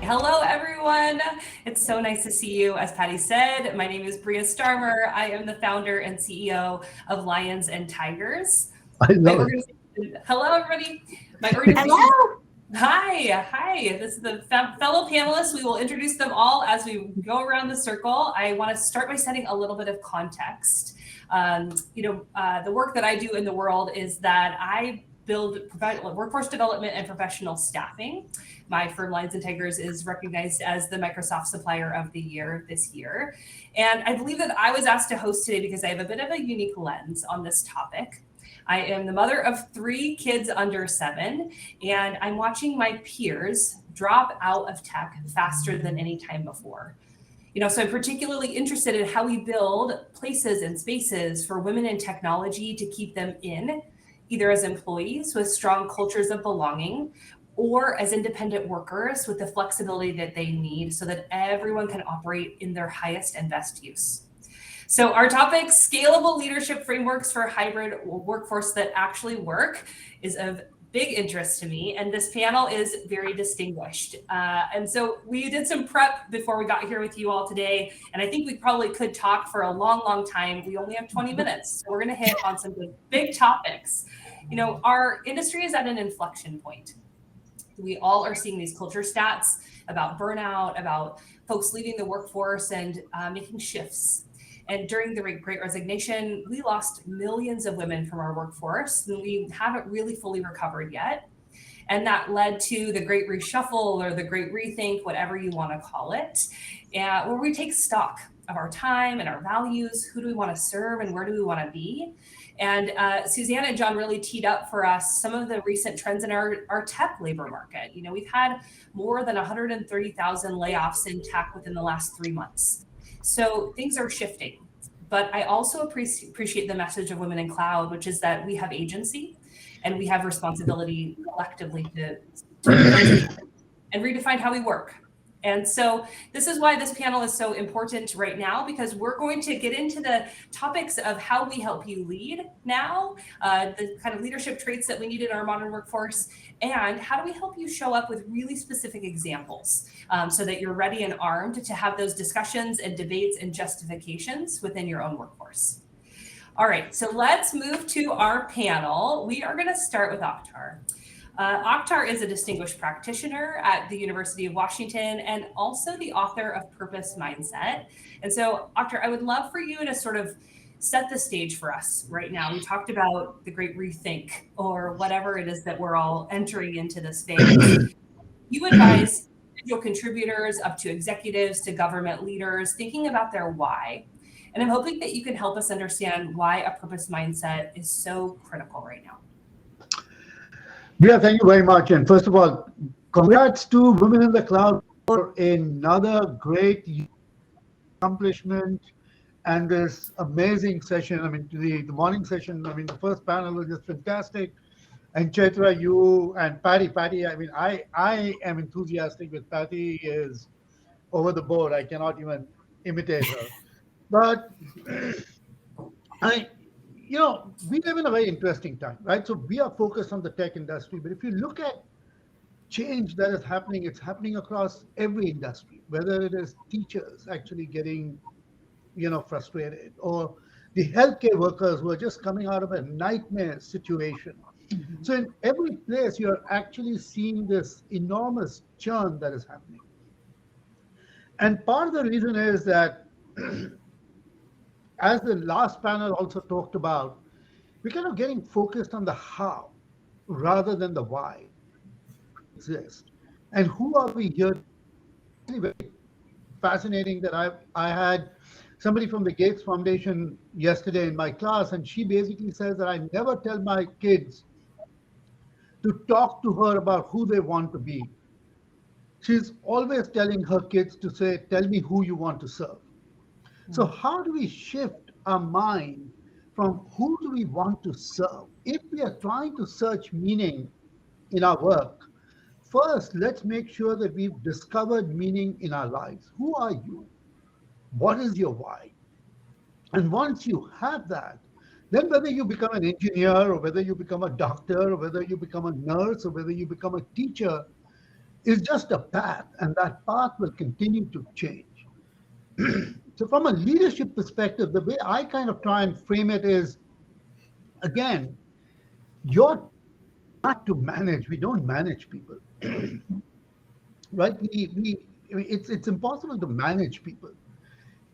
Hello, everyone. It's so nice to see you. As Patty said, my name is Brea Starter. I am the founder and CEO of Lions+Tigers. I My love it. organization, hello, everybody. My organization. Hello. Hi. This is the fellow panelists. We will introduce them all as we go around the circle. I want to start by setting a little bit of context. The work that I do in the world is that I build workforce development and professional staffing. My firm, Lions+Tigers, is recognized as the Microsoft Supplier of the Year this year. And I believe that I was asked to host today because I have a bit of a unique lens on this topic. I am the mother of 3 kids under 7, and I'm watching my peers drop out of tech faster than any time before. So I'm particularly interested in how we build places and spaces for women in technology to keep them in, either as employees with strong cultures of belonging, or as independent workers with the flexibility that they need so that everyone can operate in their highest and best use. So our topic, Scalable Leadership Frameworks for Hybrid Workforce That Actually Work, is of big interest to me, and this panel is very distinguished. And so we did some prep before we got here with you all today, and I think we probably could talk for a long, long time. We only have 20 minutes, so we're gonna hit on some big topics. Our industry is at an inflection point. We all are seeing these culture stats about burnout, about folks leaving the workforce and making shifts. And during the Great Resignation, we lost millions of women from our workforce, and we haven't really fully recovered yet. And that led to the Great Reshuffle or the Great Rethink, whatever you want to call it, where we take stock of our time and our values. Who do we want to serve and where do we want to be? And Suzanne and John really teed up for us some of the recent trends in our tech labor market. We've had more than 130,000 layoffs in tech within the last 3 months. So things are shifting, but I also appreciate the message of Women in Cloud, which is that we have agency and we have responsibility collectively to and redefine how we work. And so this is why this panel is so important right now, because we're going to get into the topics of how we help you lead now, the kind of leadership traits that we need in our modern workforce, and how do we help you show up with really specific examples so that you're ready and armed to have those discussions and debates and justifications within your own workforce. All right, so let's move to our panel. We are going to start with Akhtar. Akhtar is a distinguished practitioner at the University of Washington and also the author of Purpose Mindset. And so, Akhtar, I would love for you to sort of set the stage for us right now. We talked about the Great Rethink or whatever it is that we're all entering into this phase. You advise individual contributors up to executives to government leaders thinking about their why. And I'm hoping that you can help us understand why a purpose mindset is so critical right now. Yeah, thank you very much. And first of all, congrats to Women in the Cloud for another great accomplishment and this amazing session. I mean, the morning session, the first panel was just fantastic. And Chaitra, you and Patty, I mean, I am enthusiastic with Patty is over the board. I cannot even imitate her. But we live in a very interesting time, right? So we are focused on the tech industry, but if you look at change that is happening, it's happening across every industry, whether it is teachers actually getting, frustrated, or the healthcare workers who are just coming out of a nightmare situation. Mm-hmm. So in every place, you're actually seeing this enormous churn that is happening. And part of the reason is that as the last panel also talked about, we're kind of getting focused on the how rather than the why exist. And who are we here? It's very fascinating that I had somebody from the Gates Foundation yesterday in my class, and she basically says that I never tell my kids to talk to her about who they want to be. She's always telling her kids to say, tell me who you want to serve. So how do we shift our mind from who do we want to serve? If we are trying to search meaning in our work, first, let's make sure that we've discovered meaning in our lives. Who are you? What is your why? And once you have that, then whether you become an engineer or whether you become a doctor or whether you become a nurse or whether you become a teacher, is just a path, and that path will continue to change. So, from a leadership perspective, the way I kind of try and frame it is, again, you're not to manage. We don't manage people, right? It's impossible to manage people.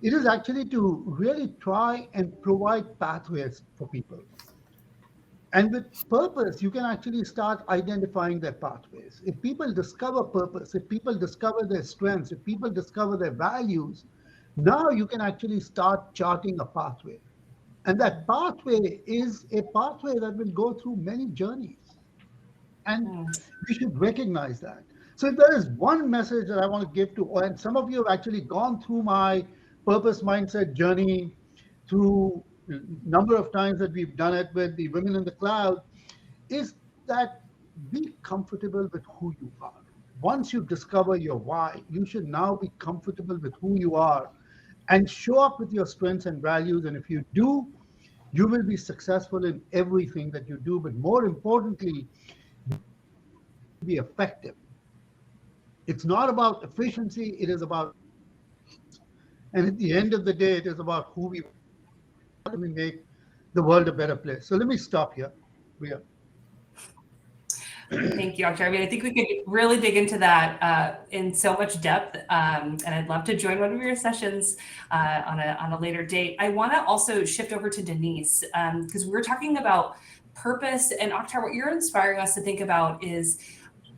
It is actually to really try and provide pathways for people. And with purpose, you can actually start identifying their pathways. If people discover purpose, if people discover their strengths, if people discover their values, now you can actually start charting a pathway. And that pathway is a pathway that will go through many journeys. And Mm. we should recognize that. So if there is one message that I want to give to, and some of you have actually gone through my purpose mindset journey through a number of times that we've done it with the Women in the Cloud, is that be comfortable with who you are. Once you discover your why, you should now be comfortable with who you are and show up with your strengths and values. And if you do, you will be successful in everything that you do. But more importantly, be effective. It's not about efficiency, it is about, and at the end of the day, it is about who we want to make the world a better place. So let me stop here. We are. Thank you, Dr. I mean, I think we could really dig into that in so much depth, and I'd love to join one of your sessions on a later date. I want to also shift over to Denise, because we're talking about purpose, and Akhtar, what you're inspiring us to think about is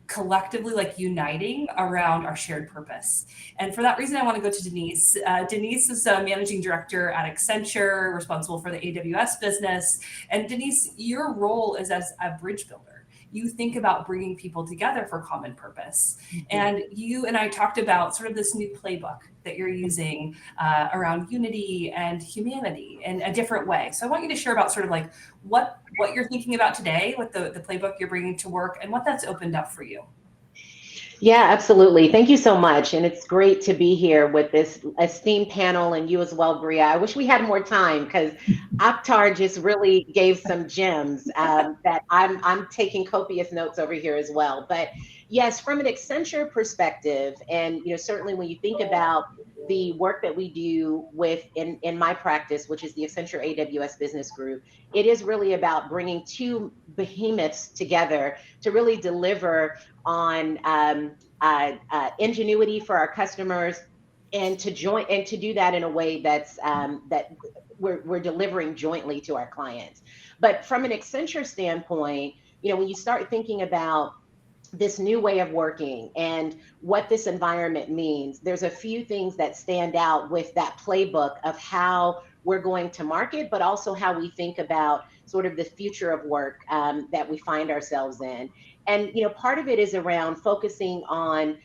collectively like uniting around our shared purpose. And for that reason, I want to go to Denise. Denise is a managing director at Accenture, responsible for the AWS business. And Denise, your role is as a bridge builder. You think about bringing people together for common purpose. Mm-hmm. And you and I talked about sort of this new playbook that you're using around unity and humanity in a different way. So I want you to share about sort of like what you're thinking about today with the playbook you're bringing to work and what that's opened up for you. Yeah, absolutely. Thank you so much. And it's great to be here with this esteemed panel and you as well, Brea. I wish we had more time because Akhtar just really gave some gems that I'm taking copious notes over here as well. But yes, from an Accenture perspective, and certainly when you think about the work that we do in my practice, which is the Accenture AWS Business Group, it is really about bringing two behemoths together to really deliver on ingenuity for our customers, and to do that in a way that's that we're delivering jointly to our clients. But from an Accenture standpoint, when you start thinking about this new way of working and what this environment means, there's a few things that stand out with that playbook of how we're going to market, but also how we think about sort of the future of work that we find ourselves in. And part of it is around focusing on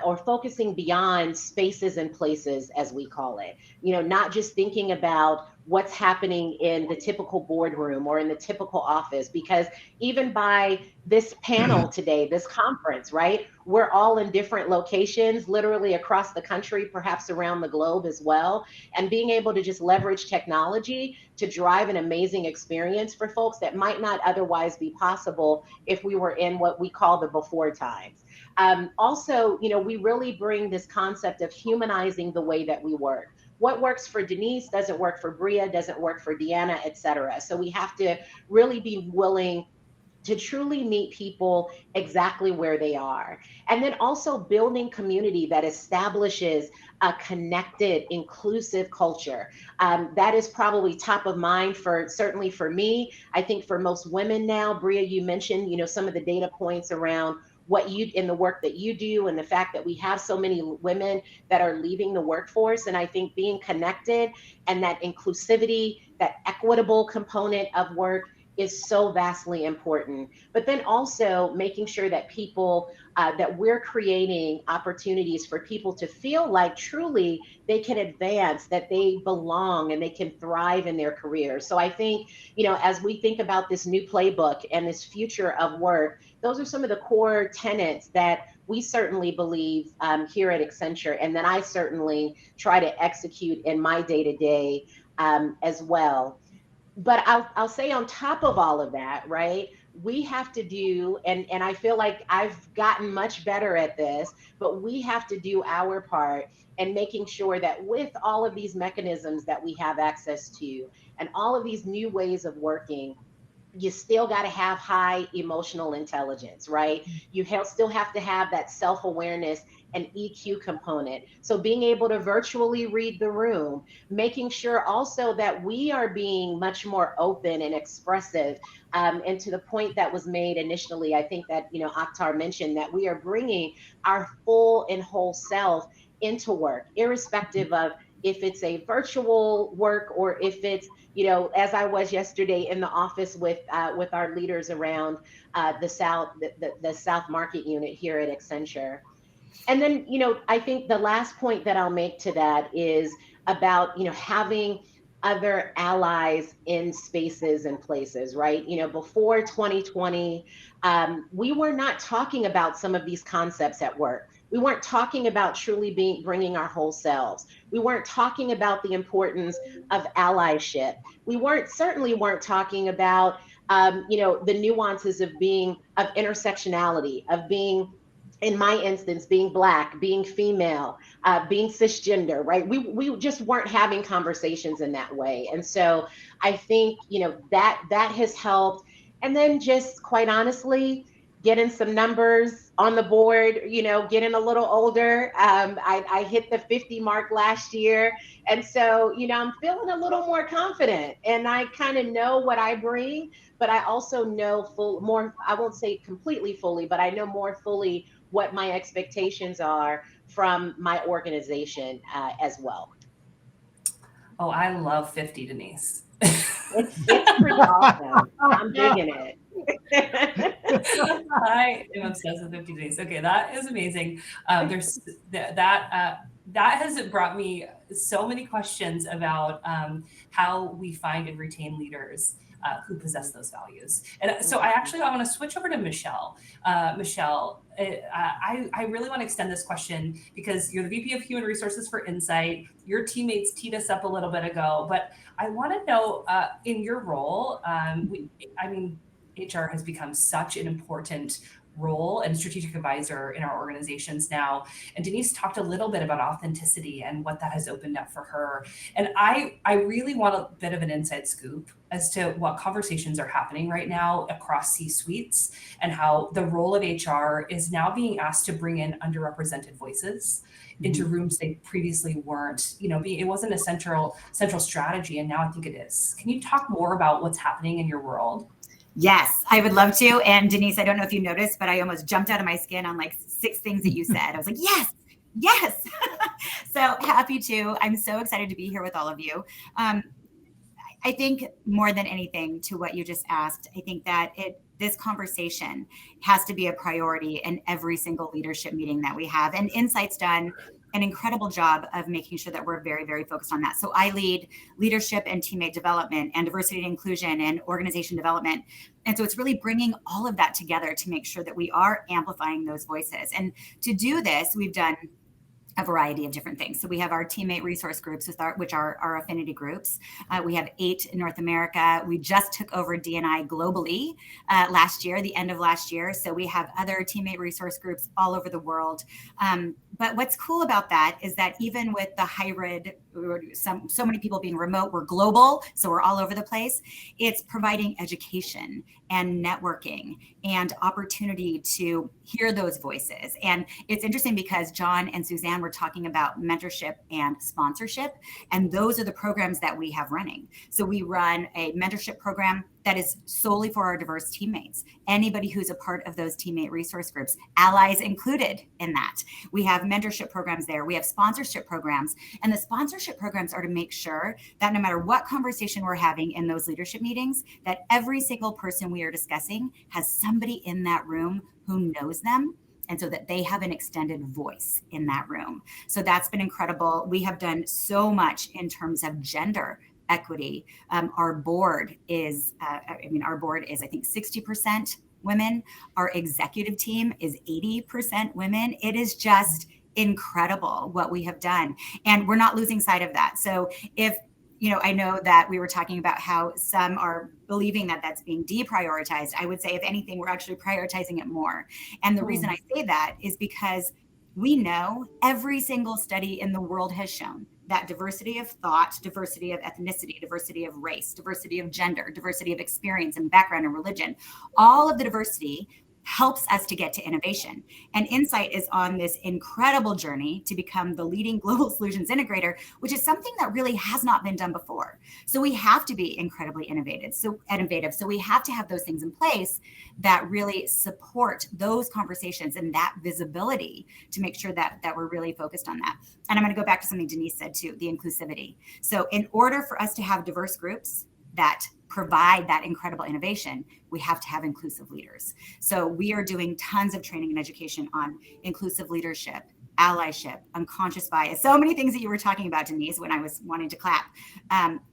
or focusing beyond spaces and places, as we call it. Not just thinking about what's happening in the typical boardroom or in the typical office, because even by this panel today, this conference, right, we're all in different locations, literally across the country, perhaps around the globe as well. And being able to just leverage technology to drive an amazing experience for folks that might not otherwise be possible if we were in what we call the before times. Also, we really bring this concept of humanizing the way that we work. What works for Denise doesn't work for Brea, doesn't work for Deanna, et cetera. So we have to really be willing to truly meet people exactly where they are. And then also building community that establishes a connected, inclusive culture. That is probably top of mind certainly for me. I think for most women now. Brea, you mentioned, some of the data points around in the work that you do, and the fact that we have so many women that are leaving the workforce. And I think being connected and that inclusivity, that equitable component of work is so vastly important. But then also making sure that people, that we're creating opportunities for people to feel like truly they can advance, that they belong, and they can thrive in their careers. So I think, as we think about this new playbook and this future of work, those are some of the core tenets that we certainly believe here at Accenture, and that I certainly try to execute in my day-to-day as well. But I'll say on top of all of that, right, we have to do, and I feel like I've gotten much better at this, but we have to do our part and making sure that with all of these mechanisms that we have access to and all of these new ways of working, you still got to have high emotional intelligence, right? You still have to have that self-awareness and EQ component. So being able to virtually read the room, making sure also that we are being much more open and expressive. And to the point that was made initially, I think that, Akhtar mentioned that we are bringing our full and whole self into work, irrespective of if it's a virtual work or if it's, as I was yesterday in the office with our leaders around the South Market unit here at Accenture. And then, I think the last point that I'll make to that is about, having other allies in spaces and places, right? Before 2020, we were not talking about some of these concepts at work. We weren't talking about truly bringing our whole selves. We weren't talking about the importance of allyship. We certainly weren't talking about, the nuances of intersectionality, of being, in my instance, being Black, being female, being cisgender, right? We just weren't having conversations in that way. And so I think, that has helped. And then just quite honestly, getting some numbers on the board, getting a little older. I hit the 50 mark last year. And so, I'm feeling a little more confident and I kind of know what I bring, but I also know I won't say completely fully, but I know more fully what my expectations are from my organization as well. Oh, I love 50, Denise. It's pretty awesome. I'm digging it. I am obsessed with 50 days. Okay, that is amazing. There's that has brought me so many questions about how we find and retain leaders who possess those values. And so I want to switch over to Michelle. Michelle, I really want to extend this question because you're the VP of Human Resources for Insight. Your teammates teed us up a little bit ago, but I want to know in your role, HR has become such an important role and strategic advisor in our organizations now. And Denise talked a little bit about authenticity and what that has opened up for her. And I really want a bit of an inside scoop as to what conversations are happening right now across C-suites and how the role of HR is now being asked to bring in underrepresented voices into rooms they previously weren't, it wasn't a central strategy. And now I think it is. Can you talk more about what's happening in your world? Yes, I would love to. And Denise, I don't know if you noticed, but I almost jumped out of my skin on like 6 things that you said. I was like, yes. So happy to. I'm so excited to be here with all of you. I think more than anything to what you just asked, I think that this conversation has to be a priority in every single leadership meeting that we have. And Insight's done an incredible job of making sure that we're very, very focused on that. So I lead leadership and teammate development and diversity and inclusion and organization development. And so it's really bringing all of that together to make sure that we are amplifying those voices. And to do this, we've done a variety of different things. So we have our teammate resource groups, which are our affinity groups. We have 8 in North America. We just took over D&I globally the end of last year. So we have other teammate resource groups all over the world. But what's cool about that is that even with the hybrid, so many people being remote, we're global, so we're all over the place. It's providing education and networking and opportunity to hear those voices. And it's interesting because John and Suzanne were talking about mentorship and sponsorship, and those are the programs that we have running. So we run a mentorship program that is solely for our diverse teammates. Anybody who's a part of those teammate resource groups, allies included in that. We have mentorship programs there. We have sponsorship programs. And the sponsorship programs are to make sure that no matter what conversation we're having in those leadership meetings, that every single person we are discussing has somebody in that room who knows them, and so that they have an extended voice in that room. So that's been incredible. We have done so much in terms of gender equity. Our board is, I think 60% women. Our executive team is 80% women. It is just incredible what we have done. And we're not losing sight of that. So if I know that we were talking about how some are believing that that's being deprioritized. I would say, if anything, we're actually prioritizing it more. And the reason I say that is because we know every single study in the world has shown that diversity of thought, diversity of ethnicity, diversity of race, diversity of gender, diversity of experience and background and religion, all of the diversity helps us to get to innovation. And Insight is on this incredible journey to become the leading global solutions integrator, which is something that really has not been done before. So we have to be incredibly innovative. So we have to have those things in place that really support those conversations and that visibility to make sure that we're really focused on that. And I'm going to go back to something Denise said too, the inclusivity. So in order for us to have diverse groups that provide that incredible innovation, we have to have inclusive leaders. So we are doing tons of training and education on inclusive leadership, allyship, unconscious bias, so many things that you were talking about, Denise, when I was wanting to clap.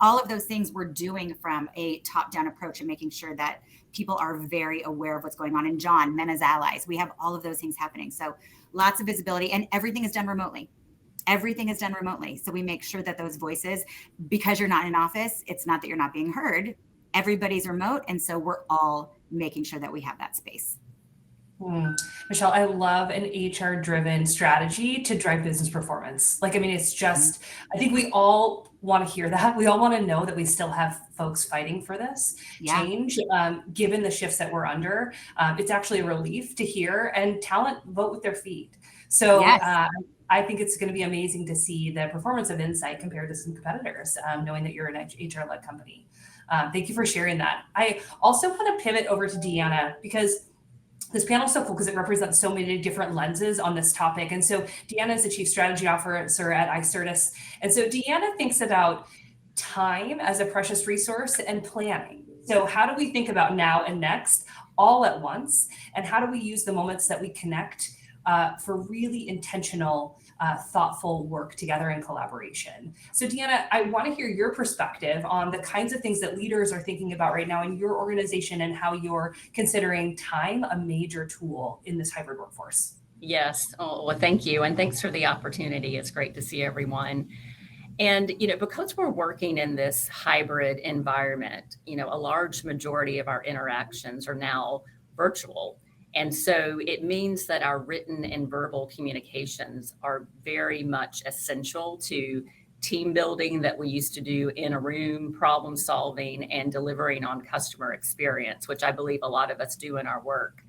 All of those things we're doing from a top-down approach and making sure that people are very aware of what's going on. And John, Men as Allies, we have all of those things happening. So lots of visibility, and everything is done remotely. Everything is done remotely. So we make sure that those voices, because you're not in office, it's not that you're not being heard. Everybody's remote. And so we're all making sure that we have that space. Michelle, I love an HR driven strategy to drive business performance. It's just, I think we all want to hear that. We all want to know that we still have folks fighting for this change, given the shifts that we're under. It's actually a relief to hear, and talent vote with their feet. So I think it's going to be amazing to see the performance of Insight compared to some competitors, knowing that you're an HR-led company. Thank you for sharing that. I also want to pivot over to Deanna, because this panel is so cool because it represents so many different lenses on this topic. And so Deanna is the Chief Strategy Officer at WICxAS'23. And so Deanna thinks about time as a precious resource and planning. So how do we think about now and next all at once? And how do we use the moments that we connect for really intentional, thoughtful work together in collaboration? So Deanna, I want to hear your perspective on the kinds of things that leaders are thinking about right now in your organization and how you're considering time a major tool in this hybrid workforce. Yes. Oh, well, thank you. And thanks for the opportunity. It's great to see everyone. And, because we're working in this hybrid environment, a large majority of our interactions are now virtual. And so it means that our written and verbal communications are very much essential to team building that we used to do in a room, problem solving, and delivering on customer experience, which I believe a lot of us do in our work.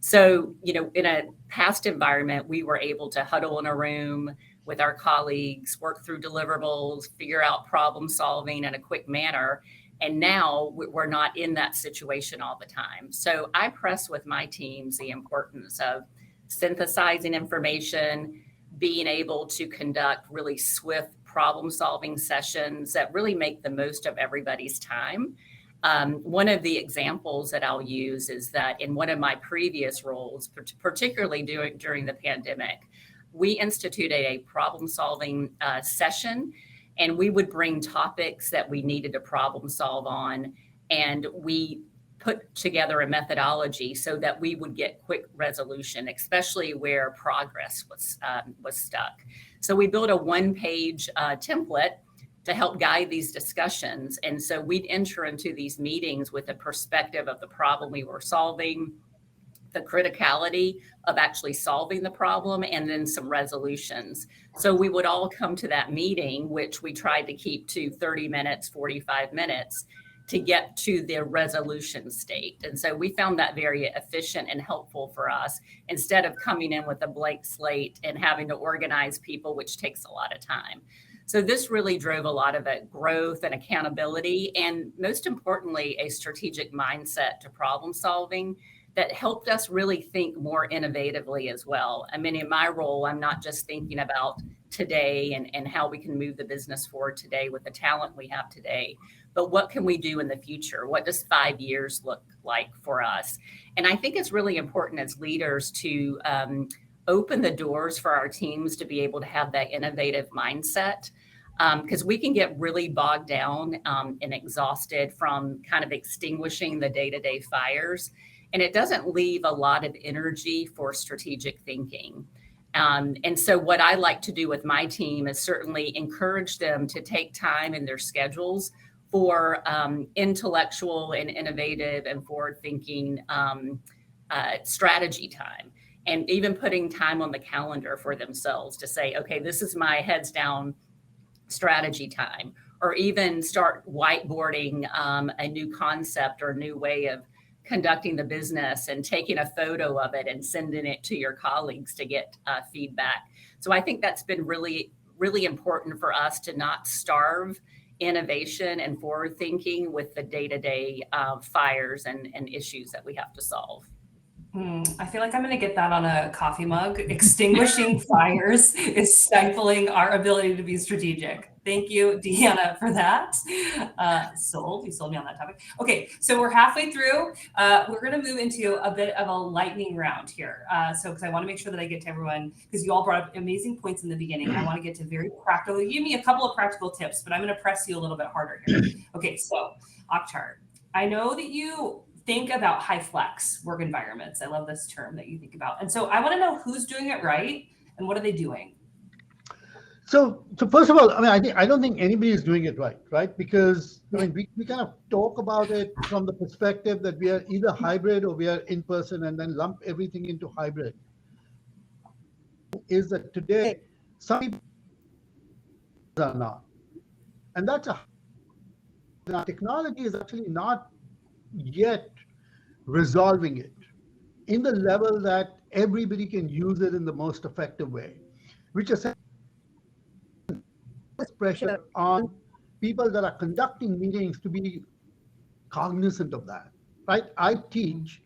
So, in a past environment, we were able to huddle in a room with our colleagues, work through deliverables, figure out problem solving in a quick manner. And now we're not in that situation all the time. So I press with my teams the importance of synthesizing information, being able to conduct really swift problem solving sessions that really make the most of everybody's time. One of the examples that I'll use is that in one of my previous roles, particularly during the pandemic, we instituted a problem solving session. And we would bring topics that we needed to problem solve on, and we put together a methodology so that we would get quick resolution, especially where progress was stuck. So we built a one-page template to help guide these discussions. And so we'd enter into these meetings with a perspective of the problem we were solving, the criticality of actually solving the problem, and then some resolutions. So we would all come to that meeting, which we tried to keep to 30 minutes, 45 minutes to get to the resolution state. And so we found that very efficient and helpful for us, instead of coming in with a blank slate and having to organize people, which takes a lot of time. So this really drove a lot of growth and accountability, and most importantly, a strategic mindset to problem solving that helped us really think more innovatively as well. I mean, in my role, I'm not just thinking about today and how we can move the business forward today with the talent we have today, but what can we do in the future? What does 5 years look like for us? And I think it's really important as leaders to open the doors for our teams to be able to have that innovative mindset, because we can get really bogged down and exhausted from kind of extinguishing the day-to-day fires. And it doesn't leave a lot of energy for strategic thinking. And so what I like to do with my team is certainly encourage them to take time in their schedules for intellectual and innovative and forward-thinking strategy time, and even putting time on the calendar for themselves to say, okay, this is my heads down strategy time, or even start whiteboarding a new concept or new way of conducting the business and taking a photo of it and sending it to your colleagues to get feedback. So I think that's been really, really important for us to not starve innovation and forward thinking with the day-to-day fires and issues that we have to solve. I feel like I'm going to get that on a coffee mug. Extinguishing fires is stifling our ability to be strategic. Thank you, Deanna, for that. Sold. You sold me on that topic. Okay, so we're halfway through. We're going to move into a bit of a lightning round here. Because I want to make sure that I get to everyone, because you all brought up amazing points in the beginning. I want to get to very practical. You give me a couple of practical tips, but I'm going to press you a little bit harder here. Okay, so Akhtar, I know that you think about high flex work environments. I love this term that you think about. And so I want to know who's doing it right and what are they doing? So first of all, I don't think anybody is doing it right? Because we kind of talk about it from the perspective that we are either hybrid or we are in person, and then lump everything into hybrid. Is that today some people are not, and that's technology is actually not yet resolving it in the level that everybody can use it in the most effective way, which essentially puts pressure on people that are conducting meetings to be cognizant of that, right? I teach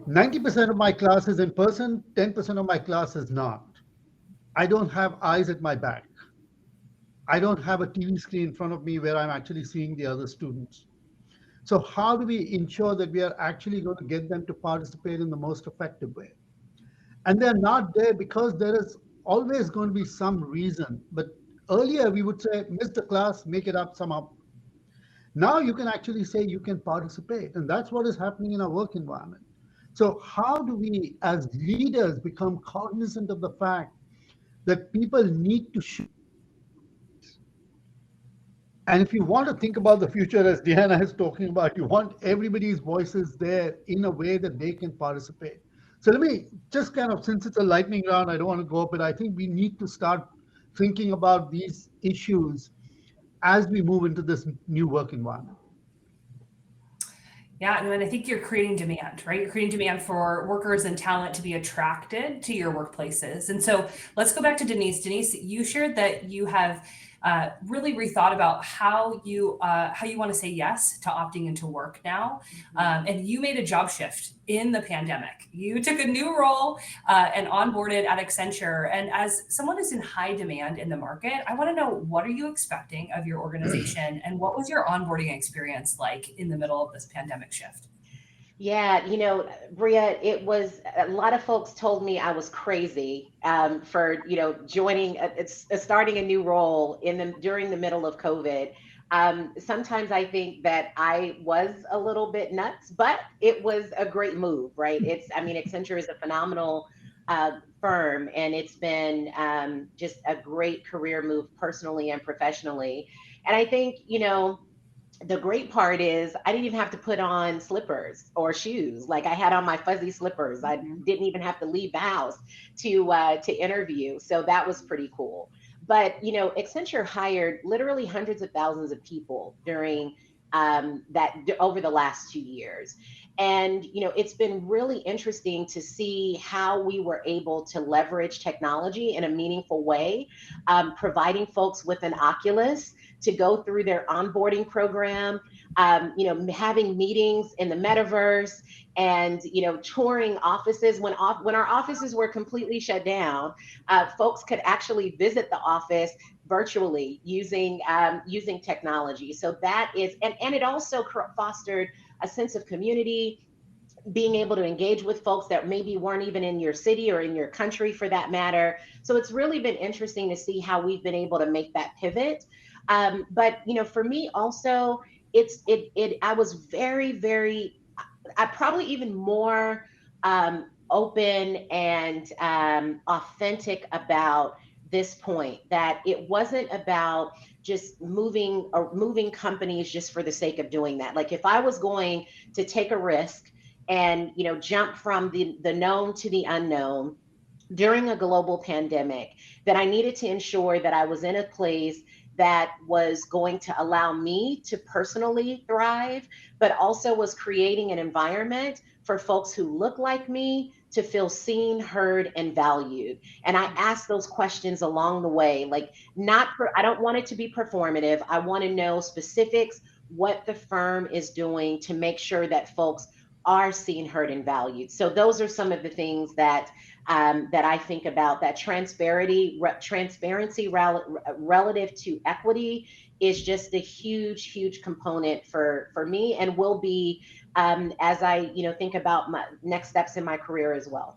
90% of my class is in person, 10% of my class is not. I don't have eyes at my back. I don't have a TV screen in front of me where I'm actually seeing the other students. So how do we ensure that we are actually going to get them to participate in the most effective way? And they're not there because there is always going to be some reason. But earlier we would say, miss the class, make it up somehow. Now you can actually say you can participate. And that's what is happening in our work environment. So how do we as leaders become cognizant of the fact that people need to show? And if you want to think about the future, as Deanna is talking about, you want everybody's voices there in a way that they can participate. So let me just kind of, since it's a lightning round, I don't want to go up, but I think we need to start thinking about these issues as we move into this new work environment. Yeah, and I think you're creating demand, right? You're creating demand for workers and talent to be attracted to your workplaces. And so let's go back to Denise. Denise, you shared that you have really rethought about how you want to say yes to opting into work now. And you made a job shift in the pandemic. You took a new role and onboarded at Accenture. And as someone who's in high demand in the market, I want to know, what are you expecting of your organization, and what was your onboarding experience like in the middle of this pandemic shift? Yeah, Brea, it was, a lot of folks told me I was crazy for, joining, starting a new role during the middle of COVID. Sometimes I think that I was a little bit nuts, but it was a great move, right? Accenture is a phenomenal firm, and it's been just a great career move personally and professionally. And I think, the great part is I didn't even have to put on slippers or shoes. Like, I had on my fuzzy slippers. I didn't even have to leave the house to interview. So that was pretty cool. But, Accenture hired literally hundreds of thousands of people during over the last 2 years. And, it's been really interesting to see how we were able to leverage technology in a meaningful way, providing folks with an Oculus to go through their onboarding program, having meetings in the metaverse, and touring offices when our offices were completely shut down. Folks could actually visit the office virtually using technology. So that is, and it also fostered a sense of community, being able to engage with folks that maybe weren't even in your city or in your country for that matter. So it's really been interesting to see how we've been able to make that pivot. But for me also, I was very, very, I probably even more open and authentic about this point, that it wasn't about just moving companies just for the sake of doing that. Like if I was going to take a risk and, you know, jump from the known to the unknown during a global pandemic, that I needed to ensure that I was in a place that was going to allow me to personally thrive, but also was creating an environment for folks who look like me to feel seen, heard, and valued. And I asked those questions along the way, like I don't want it to be performative. I want to know specifics, what the firm is doing to make sure that folks are seen, heard, and valued. So those are some of the things that I think about. That transparency relative to equity is just a huge component for me, and will be as I think about my next steps in my career as well.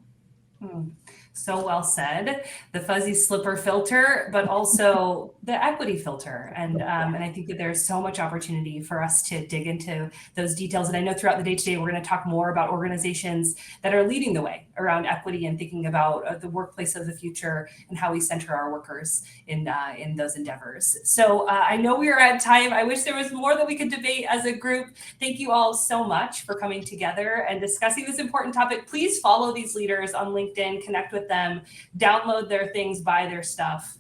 So well said. The fuzzy slipper filter, but also the equity filter. And I think that there's so much opportunity for us to dig into those details. And I know throughout the day today, we're going to talk more about organizations that are leading the way around equity and thinking about the workplace of the future and how we center our workers in those endeavors. So I know we are at time. I wish there was more that we could debate as a group. Thank you all so much for coming together and discussing this important topic. Please follow these leaders on LinkedIn, connect with them, download their things, buy their stuff.